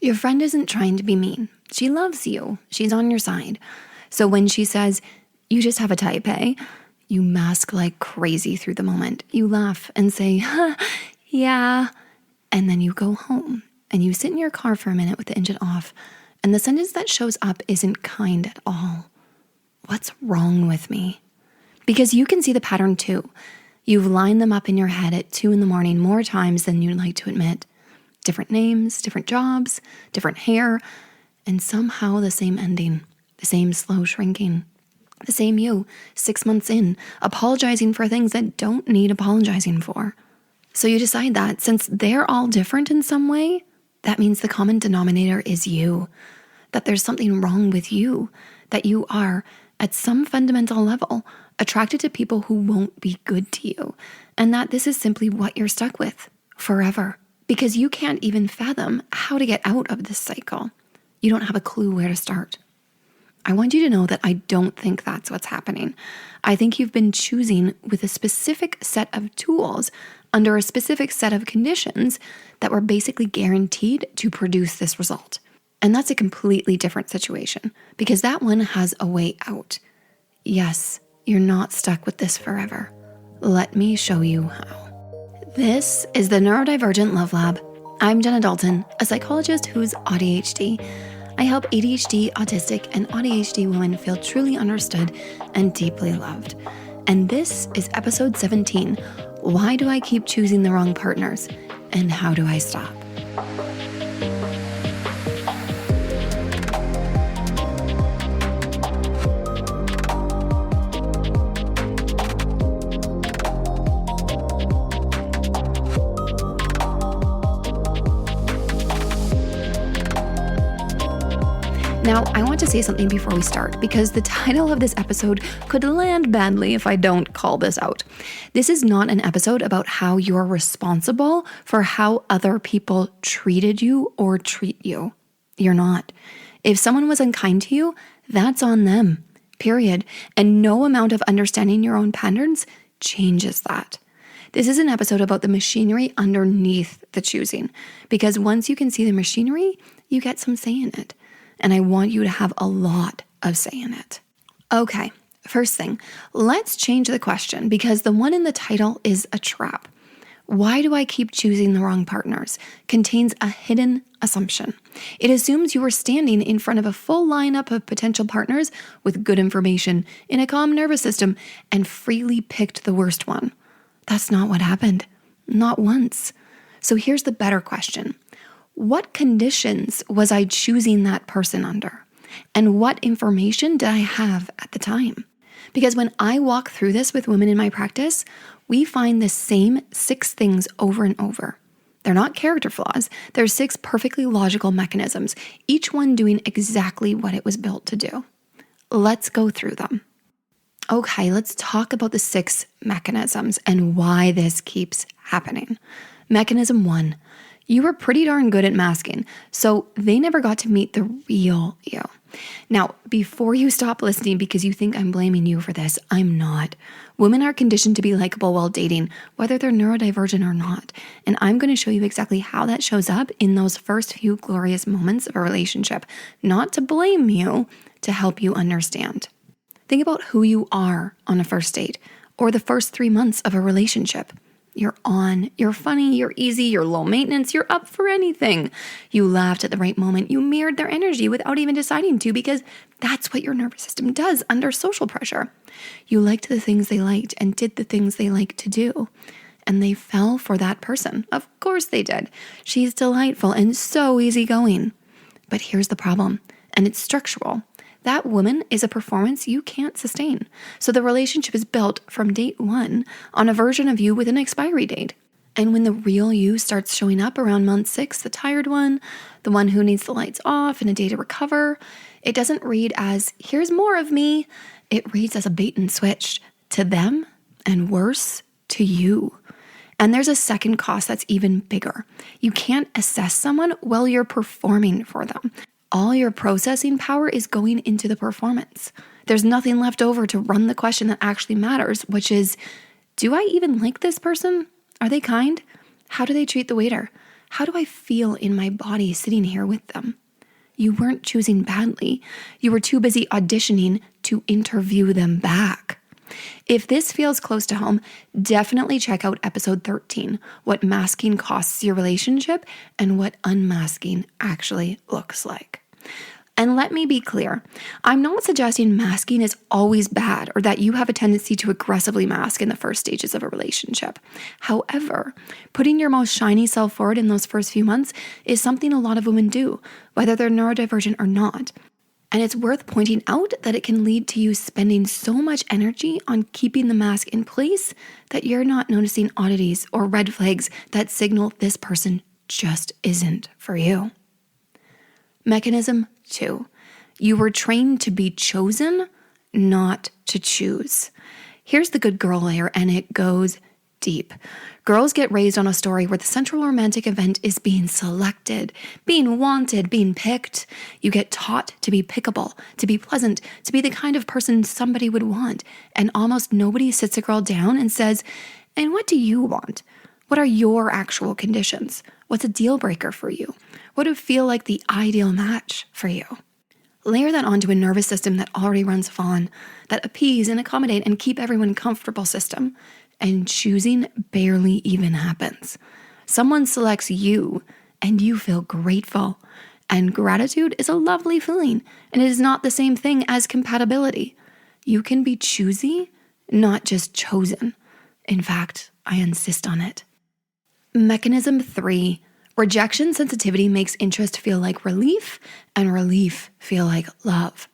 Your friend isn't trying to be mean. She loves you. She's on your side. So when she says, you just have a type, eh? You mask like crazy through the moment. You laugh and say, huh, yeah. And then you go home and you sit in your car for a minute with the engine off. And the sentence that shows up isn't kind at all. What's wrong with me? Because you can see the pattern too. You've lined them up in your head at 2 a.m. more times than you'd like to admit. Different names, different jobs, different hair, and somehow the same ending, the same slow shrinking, the same you 6 months in, apologizing for things that don't need apologizing for. So you decide that since they're all different in some way, that means the common denominator is you, that there's something wrong with you, that you are, at some fundamental level, attracted to people who won't be good to you, and that this is simply what you're stuck with forever, because you can't even fathom how to get out of this cycle. You don't have a clue where to start. I want you to know that I don't think that's what's happening. I think you've been choosing with a specific set of tools under a specific set of conditions that were basically guaranteed to produce this result. And that's a completely different situation because that one has a way out. Yes, you're not stuck with this forever. Let me show you how. This is the Neurodivergent Love Lab. I'm Jenna Dalton, a psychologist who's ADHD. I help ADHD, autistic, and ADHD women feel truly understood and deeply loved. And this is episode 17, Why Do I Keep Choosing the Wrong Partners? And How Do I Stop? Now, I want to say something before we start because the title of this episode could land badly if I don't call this out. This is not an episode about how you're responsible for how other people treated you or treat you. You're not. If someone was unkind to you, that's on them, period. And no amount of understanding your own patterns changes that. This is an episode about the machinery underneath the choosing, because once you can see the machinery, you get some say in it. And I want you to have a lot of say in it. Okay, first thing, let's change the question because the one in the title is a trap. Why do I keep choosing the wrong partners? Contains a hidden assumption. It assumes you are standing in front of a full lineup of potential partners with good information in a calm nervous system and freely picked the worst one. That's not what happened. Not once. So here's the better question. What conditions was I choosing that person under? And what information did I have at the time? Because when I walk through this with women in my practice, we find the same 6 things over and over. They're not character flaws. They're 6 perfectly logical mechanisms, each one doing exactly what it was built to do. Let's go through them. Okay, let's talk about the 6 mechanisms and why this keeps happening. Mechanism 1. You were pretty darn good at masking, so they never got to meet the real you. Now, before you stop listening because you think I'm blaming you for this, I'm not. Women are conditioned to be likable while dating, whether they're neurodivergent or not. And I'm going to show you exactly how that shows up in those first few glorious moments of a relationship. Not to blame you, to help you understand. Think about who you are on a first date or the first 3 months of a relationship. You're on, you're funny, you're easy, you're low maintenance, you're up for anything. You laughed at the right moment. You mirrored their energy without even deciding to because that's what your nervous system does under social pressure. You liked the things they liked and did the things they liked to do. And they fell for that person. Of course they did. She's delightful and so easygoing. But here's the problem, and it's structural. That woman is a performance you can't sustain. So the relationship is built from date 1 on a version of you with an expiry date. And when the real you starts showing up around month 6, the tired one, the one who needs the lights off and a day to recover, it doesn't read as, here's more of me. It reads as a bait and switch to them and worse, to you. And there's a second cost that's even bigger. You can't assess someone while you're performing for them. All your processing power is going into the performance. There's nothing left over to run the question that actually matters, which is, do I even like this person? Are they kind? How do they treat the waiter? How do I feel in my body sitting here with them? You weren't choosing badly. You were too busy auditioning to interview them back. If this feels close to home, definitely check out episode 13, what masking costs your relationship and what unmasking actually looks like. And let me be clear, I'm not suggesting masking is always bad or that you have a tendency to aggressively mask in the first stages of a relationship. However, putting your most shiny self forward in those first few months is something a lot of women do, whether they're neurodivergent or not. And it's worth pointing out that it can lead to you spending so much energy on keeping the mask in place that you're not noticing oddities or red flags that signal this person just isn't for you. Mechanism 2. You were trained to be chosen, not to choose. Here's the good girl layer, and it goes deep. Girls get raised on a story where the central romantic event is being selected, being wanted, being picked. You get taught to be pickable, to be pleasant, to be the kind of person somebody would want. And almost nobody sits a girl down and says, and what do you want? What are your actual conditions? What's a deal breaker for you? What would feel like the ideal match for you? Layer that onto a nervous system that already runs fawn, that appease and accommodate and keep everyone comfortable system. And choosing barely even happens. Someone selects you and you feel grateful. And gratitude is a lovely feeling, and it is not the same thing as compatibility. You can be choosy, not just chosen. In fact, I insist on it. Mechanism 3. Rejection sensitivity makes interest feel like relief and relief feel like love.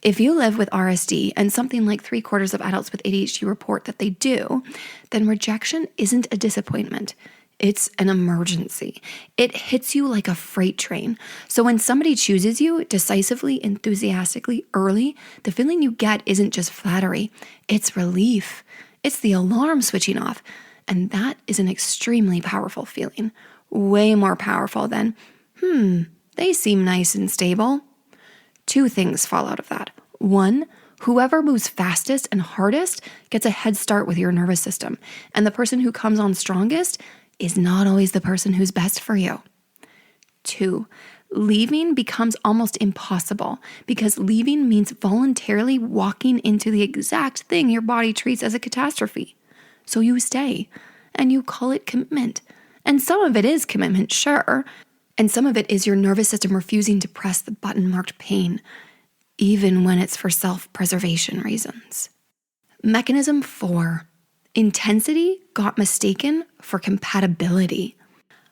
If you live with RSD and something like 3/4 of adults with ADHD report that they do, then rejection isn't a disappointment. It's an emergency. It hits you like a freight train. So when somebody chooses you decisively, enthusiastically, early, the feeling you get isn't just flattery. It's relief. It's the alarm switching off. And that is an extremely powerful feeling. Way more powerful than, they seem nice and stable. 2 things fall out of that. 1, whoever moves fastest and hardest gets a head start with your nervous system. And the person who comes on strongest is not always the person who's best for you. 2, leaving becomes almost impossible because leaving means voluntarily walking into the exact thing your body treats as a catastrophe. So you stay and you call it commitment. And some of it is commitment, sure. And some of it is your nervous system refusing to press the button marked pain, even when it's for self-preservation reasons. Mechanism 4. Intensity got mistaken for compatibility.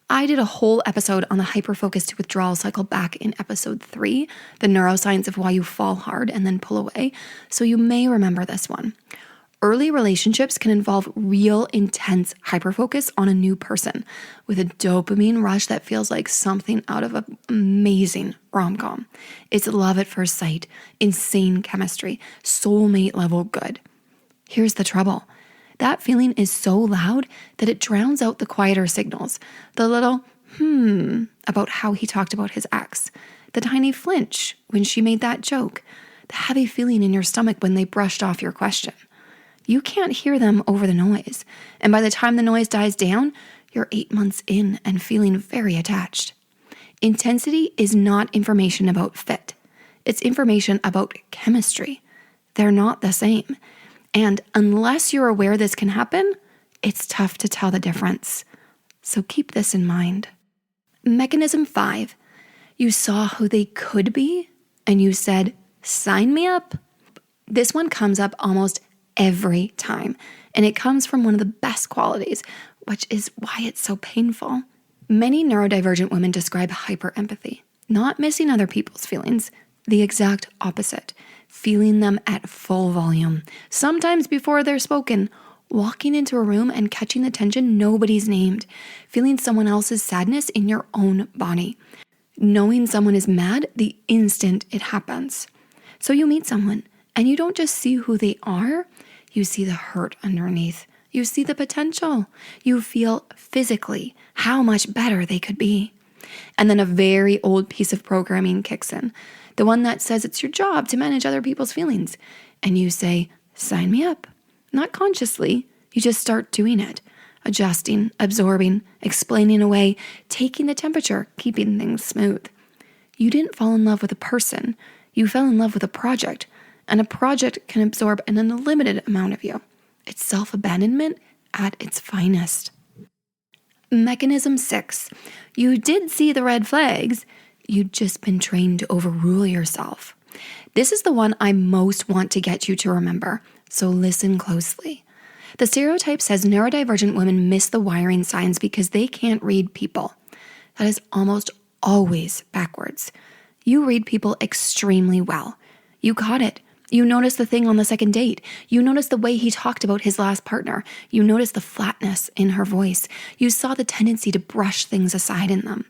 I did a whole episode on the hyper-focused withdrawal cycle back in episode 3, the neuroscience of why you fall hard and then pull away, so you may remember this one. Early relationships can involve real intense hyperfocus on a new person with a dopamine rush that feels like something out of an amazing rom-com. It's love at first sight, insane chemistry, soulmate level good. Here's the trouble. That feeling is so loud that it drowns out the quieter signals. The little about how he talked about his ex, the tiny flinch when she made that joke, the heavy feeling in your stomach when they brushed off your question. You can't hear them over the noise. And by the time the noise dies down, you're 8 months in and feeling very attached. Intensity is not information about fit. It's information about chemistry. They're not the same. And unless you're aware this can happen, it's tough to tell the difference. So keep this in mind. Mechanism 5. You saw who they could be and you said, sign me up. This one comes up almost every time. And it comes from one of the best qualities, which is why it's so painful. Many neurodivergent women describe hyperempathy, not missing other people's feelings, the exact opposite, feeling them at full volume, sometimes before they're spoken, walking into a room and catching the tension nobody's named, feeling someone else's sadness in your own body, knowing someone is mad the instant it happens. So you meet someone, and you don't just see who they are, you see the hurt underneath. You see the potential. You feel physically how much better they could be. And then a very old piece of programming kicks in, the one that says it's your job to manage other people's feelings. And you say, sign me up. Not consciously, you just start doing it. adjusting, absorbing, explaining away, taking the temperature, keeping things smooth. You didn't fall in love with a person. You fell in love with a project, and a project can absorb an unlimited amount of you. It's self-abandonment at its finest. Mechanism 6. You did see the red flags. You'd just been trained to overrule yourself. This is the one I most want to get you to remember, so listen closely. The stereotype says neurodivergent women miss the wiring signs because they can't read people. That is almost always backwards. You read people extremely well. You caught it. You noticed the thing on the second date. You noticed the way he talked about his last partner. You noticed the flatness in her voice. You saw the tendency to brush things aside in them.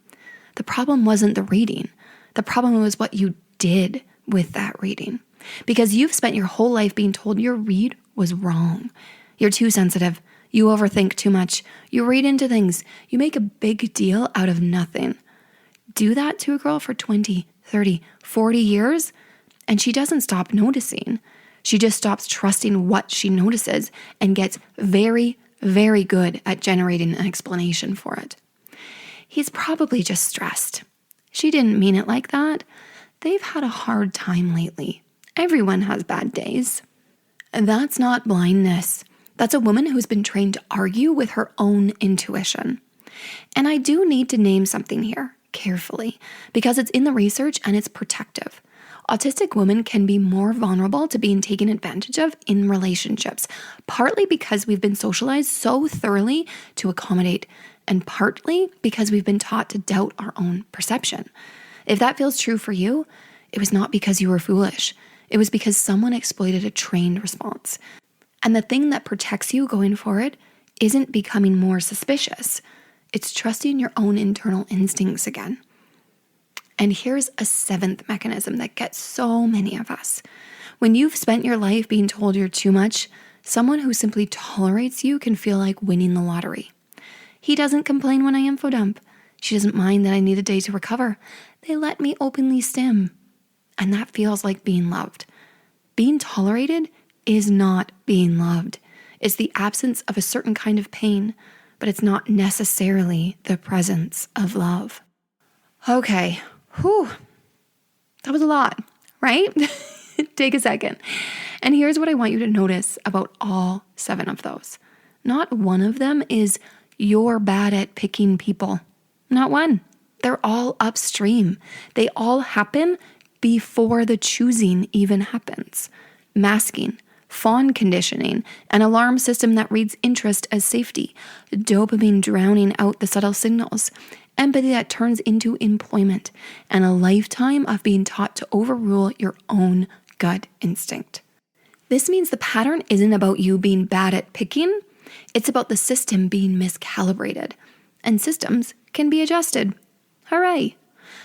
The problem wasn't the reading. The problem was what you did with that reading. Because you've spent your whole life being told your read was wrong. You're too sensitive. You overthink too much. You read into things. You make a big deal out of nothing. Do that to a girl for 20, 30, 40 years, and she doesn't stop noticing. She just stops trusting what she notices and gets very, very good at generating an explanation for it. He's probably just stressed. She didn't mean it like that. They've had a hard time lately. Everyone has bad days. And that's not blindness. That's a woman who's been trained to argue with her own intuition. And I do need to name something here carefully because it's in the research and it's protective. Autistic women can be more vulnerable to being taken advantage of in relationships, partly because we've been socialized so thoroughly to accommodate, and partly because we've been taught to doubt our own perception. If that feels true for you, it was not because you were foolish. It was because someone exploited a trained response. And the thing that protects you going forward isn't becoming more suspicious. It's trusting your own internal instincts again. And here's a 7th mechanism that gets so many of us. When you've spent your life being told you're too much, someone who simply tolerates you can feel like winning the lottery. He doesn't complain when I info dump. She doesn't mind that I need a day to recover. They let me openly stim. And that feels like being loved. Being tolerated is not being loved. It's the absence of a certain kind of pain, but it's not necessarily the presence of love. Okay, that was a lot, right? Take a second. And here's what I want you to notice about all 7 of those. Not one of them is you're bad at picking people. Not one. They're all upstream. They all happen before the choosing even happens. Masking, fawn conditioning, an alarm system that reads interest as safety, dopamine drowning out the subtle signals, empathy that turns into employment, and a lifetime of being taught to overrule your own gut instinct. This means the pattern isn't about you being bad at picking, it's about the system being miscalibrated. And systems can be adjusted. Hooray!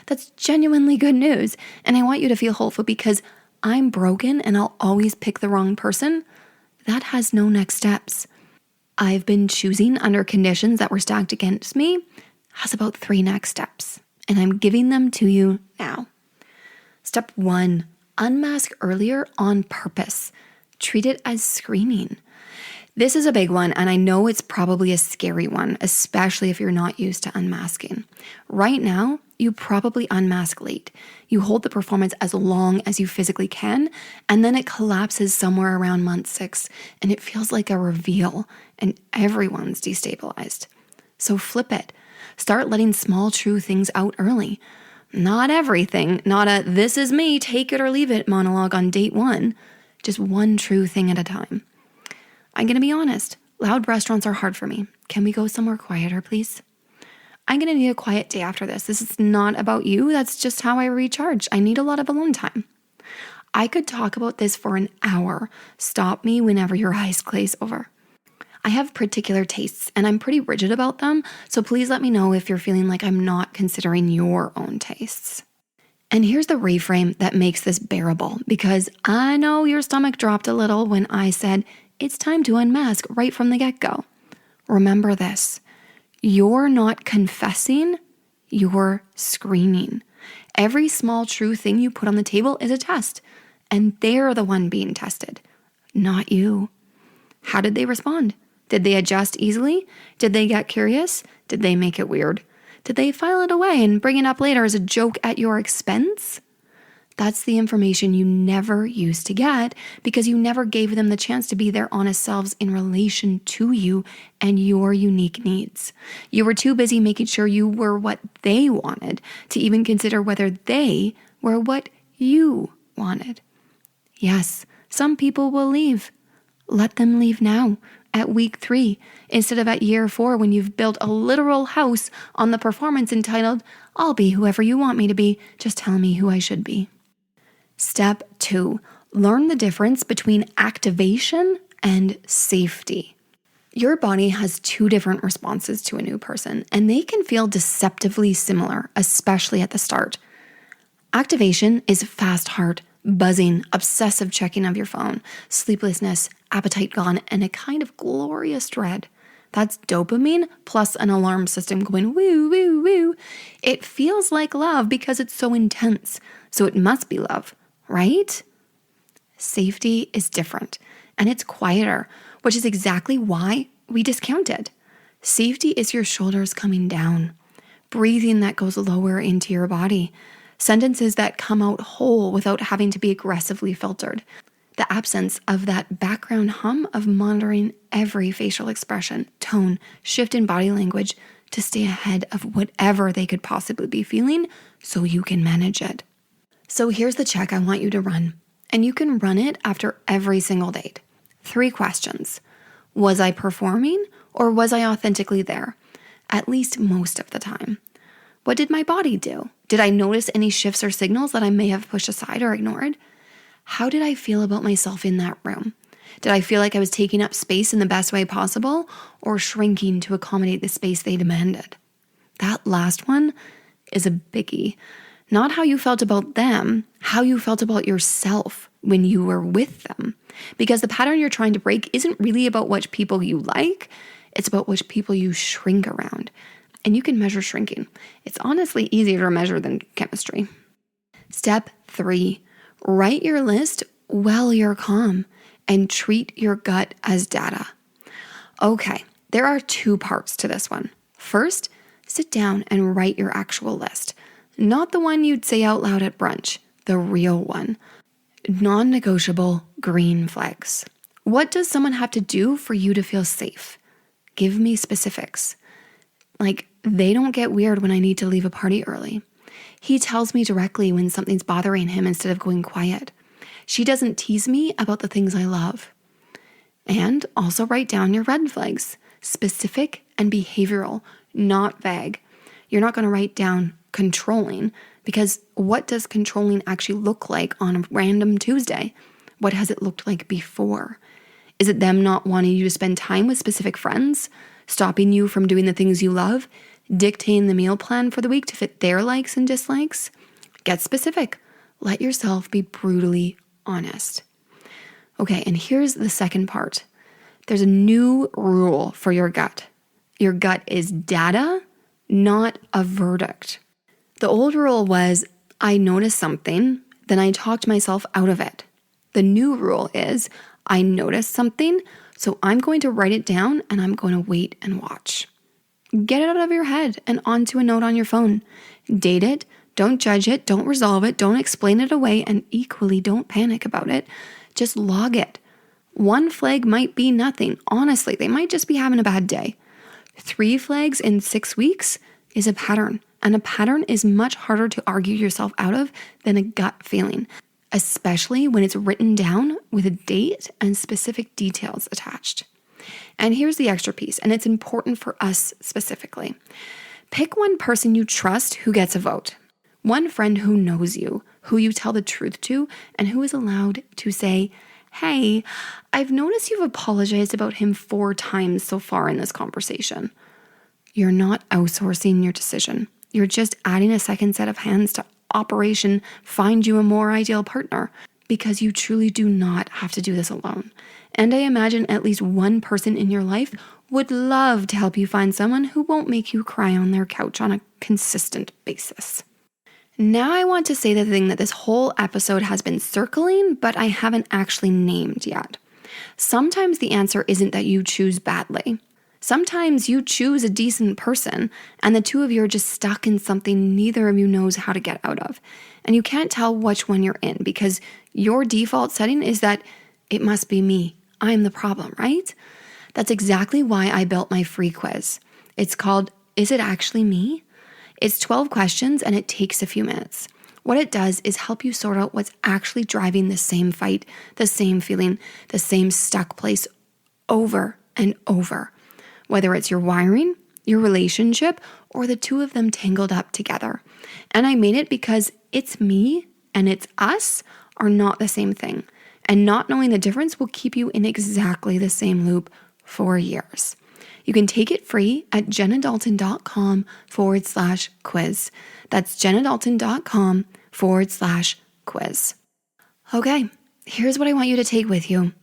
That's genuinely good news, and I want you to feel hopeful because I'm broken and I'll always pick the wrong person. That has no next steps. I've been choosing under conditions that were stacked against me has about 3 next steps, and I'm giving them to you now. Step 1, unmask earlier on purpose. Treat it as screening. This is a big one, and I know it's probably a scary one, especially if you're not used to unmasking. Right now, you probably unmask late. You hold the performance as long as you physically can, and then it collapses somewhere around month 6, and it feels like a reveal, and everyone's destabilized. So flip it. Start letting small, true things out early. Not everything, not a "this is me, take it or leave it" monologue on date 1. Just one true thing at a time. I'm going to be honest, loud restaurants are hard for me. Can we go somewhere quieter, please? I'm going to need a quiet day after this. This is not about you. That's just how I recharge. I need a lot of alone time. I could talk about this for an hour. Stop me whenever your eyes glaze over. I have particular tastes and I'm pretty rigid about them. So please let me know if you're feeling like I'm not considering your own tastes. And here's the reframe that makes this bearable, because I know your stomach dropped a little when I said, it's time to unmask right from the get-go. Remember this. You're not confessing, you're screening. Every small true thing you put on the table is a test, and they're the one being tested, not you. How did they respond? Did they adjust easily? Did they get curious? Did they make it weird? Did they file it away and bring it up later as a joke at your expense? That's the information you never used to get because you never gave them the chance to be their honest selves in relation to you and your unique needs. You were too busy making sure you were what they wanted to even consider whether they were what you wanted. Yes, some people will leave. Let them leave now, at week 3, instead of at year 4 when you've built a literal house on the performance entitled, "I'll be whoever you want me to be, just tell me who I should be." Step 2, learn the difference between activation and safety. Your body has 2 different responses to a new person, and they can feel deceptively similar, especially at the start. Activation is fast heart, buzzing, obsessive checking of your phone, sleeplessness, appetite gone, and a kind of glorious dread. That's dopamine plus an alarm system going woo, woo, woo. It feels like love because it's so intense, so it must be love, right? Safety is different, and it's quieter, which is exactly why we discount it. Safety is your shoulders coming down, breathing that goes lower into your body, sentences that come out whole without having to be aggressively filtered, the absence of that background hum of monitoring every facial expression, tone, shift in body language to stay ahead of whatever they could possibly be feeling so you can manage it. So here's the check I want you to run, and you can run it after every single date. 3 questions. Was I performing or was I authentically there? At least most of the time. What did my body do? Did I notice any shifts or signals that I may have pushed aside or ignored? How did I feel about myself in that room? Did I feel like I was taking up space in the best way possible or shrinking to accommodate the space they demanded? That last one is a biggie. Not how you felt about them, how you felt about yourself when you were with them. Because the pattern you're trying to break isn't really about which people you like, it's about which people you shrink around. And you can measure shrinking. It's honestly easier to measure than chemistry. Step 3, write your list while you're calm and treat your gut as data. Okay, there are 2 parts to this one. First, sit down and write your actual list. Not the one you'd say out loud at brunch, the real one. Non-negotiable green flags. What does someone have to do for you to feel safe? Give me specifics. Like, they don't get weird when I need to leave a party early. He tells me directly when something's bothering him instead of going quiet. She doesn't tease me about the things I love. And also write down your red flags, specific and behavioral, not vague. You're not going to write down controlling because what does controlling actually look like on a random Tuesday? What has it looked like before? Is it them not wanting you to spend time with specific friends? Stopping you from doing the things you love, dictating the meal plan for the week to fit their likes and dislikes? Get specific. Let yourself be brutally honest. Okay, and here's the second part. There's a new rule for your gut. Your gut is data, not a verdict. The old rule was, I noticed something, then I talked myself out of it. The new rule is, I noticed something, so I'm going to write it down and I'm going to wait and watch. Get it out of your head and onto a note on your phone. Date it, don't judge it, don't resolve it, don't explain it away, and equally don't panic about it. Just log it. 1 flag might be nothing. Honestly, they might just be having a bad day. 3 flags in 6 weeks is a pattern, and a pattern is much harder to argue yourself out of than a gut feeling, especially when it's written down with a date and specific details attached. And here's the extra piece, and it's important for us specifically. Pick 1 person you trust who gets a vote. 1 friend who knows you, who you tell the truth to, and who is allowed to say, hey, I've noticed you've apologized about him 4 times so far in this conversation. You're not outsourcing your decision. You're just adding a second set of hands to Operation Find You a More Ideal Partner, because you truly do not have to do this alone. And I imagine at least 1 person in your life would love to help you find someone who won't make you cry on their couch on a consistent basis. Now I want to say the thing that this whole episode has been circling, but I haven't actually named yet. Sometimes the answer isn't that you choose badly. Sometimes you choose a decent person and the two of you are just stuck in something neither of you knows how to get out of. And you can't tell which one you're in because your default setting is that it must be me. I'm the problem, right? That's exactly why I built my free quiz. It's called, Is It Actually Me? It's 12 questions and it takes a few minutes. What it does is help you sort out what's actually driving the same fight, the same feeling, the same stuck place over and over. Whether it's your wiring, your relationship, or the two of them tangled up together. And I made it because it's me and it's us are not the same thing. And not knowing the difference will keep you in exactly the same loop for years. You can take it free at jennadalton.com/quiz. That's jennadalton.com/quiz. Okay, here's what I want you to take with you.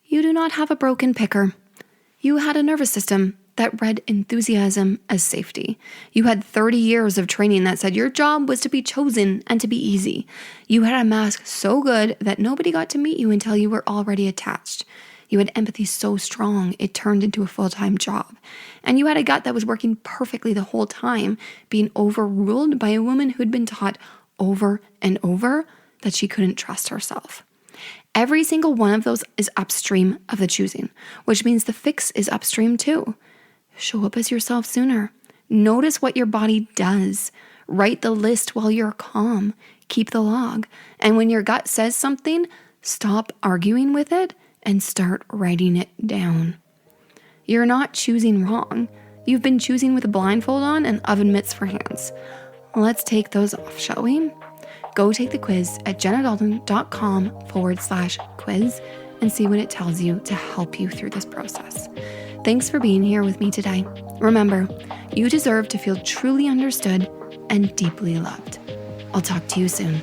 You do not have a broken picker. You had a nervous system that read enthusiasm as safety. You had 30 years of training that said your job was to be chosen and to be easy. You had a mask so good that nobody got to meet you until you were already attached. You had empathy so strong, it turned into a full-time job. And you had a gut that was working perfectly the whole time, being overruled by a woman who'd been taught over and over that she couldn't trust herself. Every single one of those is upstream of the choosing, which means the fix is upstream too. Show up as yourself sooner. Notice what your body does. Write the list while you're calm. Keep the log. And when your gut says something, stop arguing with it and start writing it down. You're not choosing wrong. You've been choosing with a blindfold on and oven mitts for hands. Let's take those off, shall we? Go take the quiz at jennadalton.com/quiz and see what it tells you to help you through this process. Thanks for being here with me today. Remember, you deserve to feel truly understood and deeply loved. I'll talk to you soon.